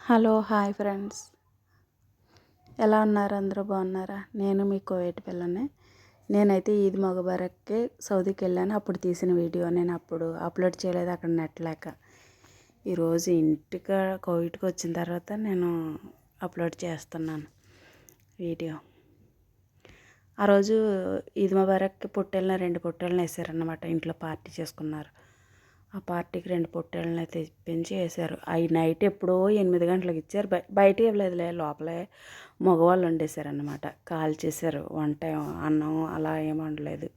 Hello hi friends, ఎలా ఉన్నారు? అందరూ బాగున్నారా? నేను మీ కోవేటి పిల్లని. నేనైతే ఈద్ ముబారక్కి సౌదీకి వెళ్ళాను. అప్పుడు తీసిన వీడియో నేను అప్పుడు అప్లోడ్ చేయలేదు, అక్కడ నెట్ లేక. ఈరోజు కోవిడ్కి వచ్చిన తర్వాత నేను అప్లోడ్ చేస్తున్నాను వీడియో. ఆ రోజు ఈద్ ముబారక్కి పొట్టేళ్ళని 2 పొట్టేళ్ళని వేసారన్నమాట. ఇంట్లో పార్టీ చేసుకున్నారు. ఆ పార్టీకి 2 పొట్టేళ్ళని తెప్పించి వేశారు. అవి నైట్ ఎప్పుడో 8 గంటలకు ఇచ్చారు. బయట ఇవ్వలేదులే, లోపలే మగవాళ్ళు వండేశారన్నమాట. కాల్చేశారు. వంట అన్నం అలా ఏం వండలేదు,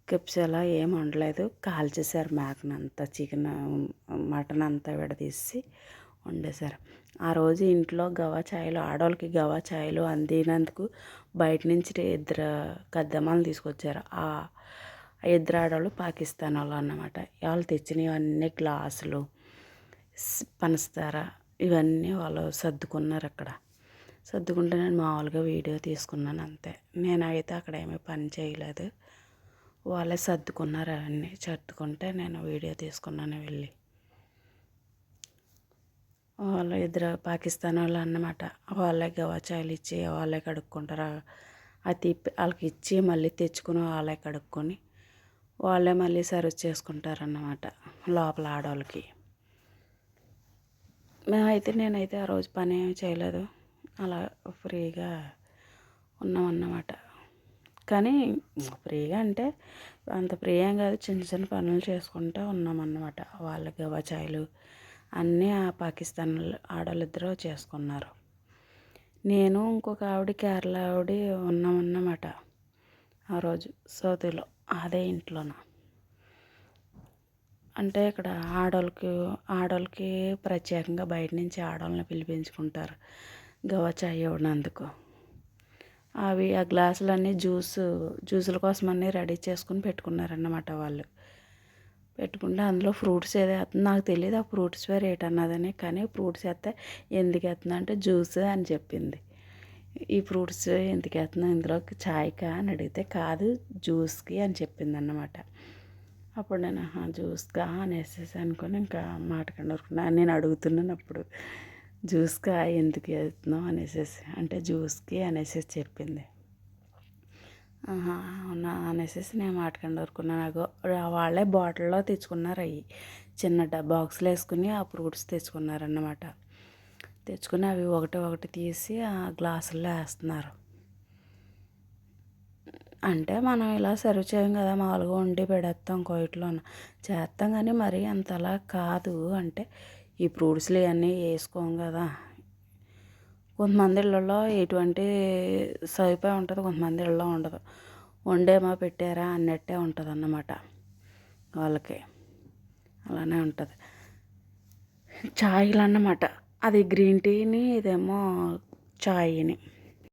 కిప్స్ అలా ఏం వండలేదు. కాల్చేశారు మేకనంతా, చికెన్ మటన్ అంతా విడదీసి వండేశారు. ఆ రోజు ఇంట్లో గవా ఛాయలు, ఆడవాళ్ళకి గవా ఛాయలు అందినందుకు బయట నుంచి 2 కద్దెమ్మలు తీసుకొచ్చారు. ఆ 2 ఆడవాళ్ళు పాకిస్తాన్ వాళ్ళు అన్నమాట. వాళ్ళు తెచ్చినవన్నీ గ్లాసులు, పంచదార ఇవన్నీ వాళ్ళు సర్దుకున్నారు. అక్కడ సర్దుకుంటే నేను మామూలుగా వీడియో తీసుకున్నాను అంతే. నేనైతే అక్కడ ఏమీ పని చేయలేదు, వాళ్ళే సర్దుకున్నారు. అవన్నీ సర్దుకుంటే నేను వీడియో తీసుకున్నాను వెళ్ళి. వాళ్ళు 2 పాకిస్తాన్ వాళ్ళు అన్నమాట. వాళ్ళే గవాచాయలు ఇచ్చి వాళ్ళే కడుక్కుంటారు. అది తిప్పి వాళ్ళకి ఇచ్చి మళ్ళీ తెచ్చుకుని వాళ్ళే కడుక్కొని వాళ్ళే మళ్ళీ సర్వ్ చేసుకుంటారన్నమాట లోపల ఆడవాళ్ళకి. నేనైతే ఆ రోజు పని ఏమి చేయలేదు, అలా ఫ్రీగా ఉన్నామన్నమాట. కానీ ఫ్రీగా అంటే అంత ఫ్రీ ఏం కాదు, చిన్న చిన్న పనులు చేసుకుంటూ ఉన్నామన్నమాట. వాళ్ళ గవాచాయలు అన్నీ ఆ పాకిస్తాన్ ఆడవాళ్ళిద్దరూ చేసుకున్నారు. నేను ఇంకొక ఆవిడ, కేరళ ఆవిడ ఉన్నామన్నమాట ఆ రోజు సౌదీలో, అదే ఇంట్లోన. అంటే ఇక్కడ ఆడవాళ్ళకి ప్రత్యేకంగా బయట నుంచి ఆడవాళ్ళని పిలిపించుకుంటారు గవా చాయ్ ఇవ్వనందుకు. ఆ గ్లాసులన్నీ జ్యూసుల కోసమన్నీ రెడీ చేసుకుని పెట్టుకున్నారన్నమాట. వాళ్ళు పెట్టుకుంటే అందులో ఫ్రూట్స్ ఏదో వేస్తుంది, నాకు తెలియదు ఆ ఫ్రూట్స్ వేరే ఏటన్నదని. కానీ ఫ్రూట్స్ వేస్తే ఎందుకు వేస్తుంది అంటే జ్యూస్ అని చెప్పింది. ఈ ఫ్రూట్స్ ఎందుకు వేస్తున్నావు ఇందులోకి, ఛాయ్కా అని అడిగితే కాదు జ్యూస్కి అని చెప్పింది అన్నమాట. అప్పుడు నేను జ్యూస్కా అనేసి అనుకొని ఇంకా మాటకుండా ఊరుకున్నాను. నేను అడుగుతున్నాను అప్పుడు, జ్యూస్కా ఎందుకు వేస్తున్నావు అనేసి అంటే జ్యూస్కి అనేసి చెప్పింది. అవునా అనేసి నేను మాటకుండా ఊరుకున్నాను. వాళ్ళే బాటిల్లో తెచ్చుకున్నారు. అవి చిన్న బాక్స్లో వేసుకుని ఆ ఫ్రూట్స్ తెచ్చుకున్నారన్నమాట. తెచ్చుకుని అవి ఒకటి తీసి ఆ గ్లాసుల్లో వేస్తున్నారు. అంటే మనం ఇలా సర్వ్ చేయం కదా, మామూలుగా వండి పెడేస్తాం, కోయిట్లోన చేస్తాం. కానీ మరీ అంతలా కాదు. అంటే ఈ ఫ్రూట్స్లు ఇవన్నీ వేసుకోం కదా. కొంతమంది ఇళ్ళల్లో ఎటువంటి సదుపాయం ఉంటుంది, కొంతమంది ఇళ్ళలో ఉండదు. వండేమో పెట్టారా అన్నట్టే ఉంటుంది అన్నమాట వాళ్ళకి. అలానే ఉంటుంది. ఛాయ్లు అన్నమాట, అది గ్రీన్ టీని, ఇదేమో ఛాయ్ని.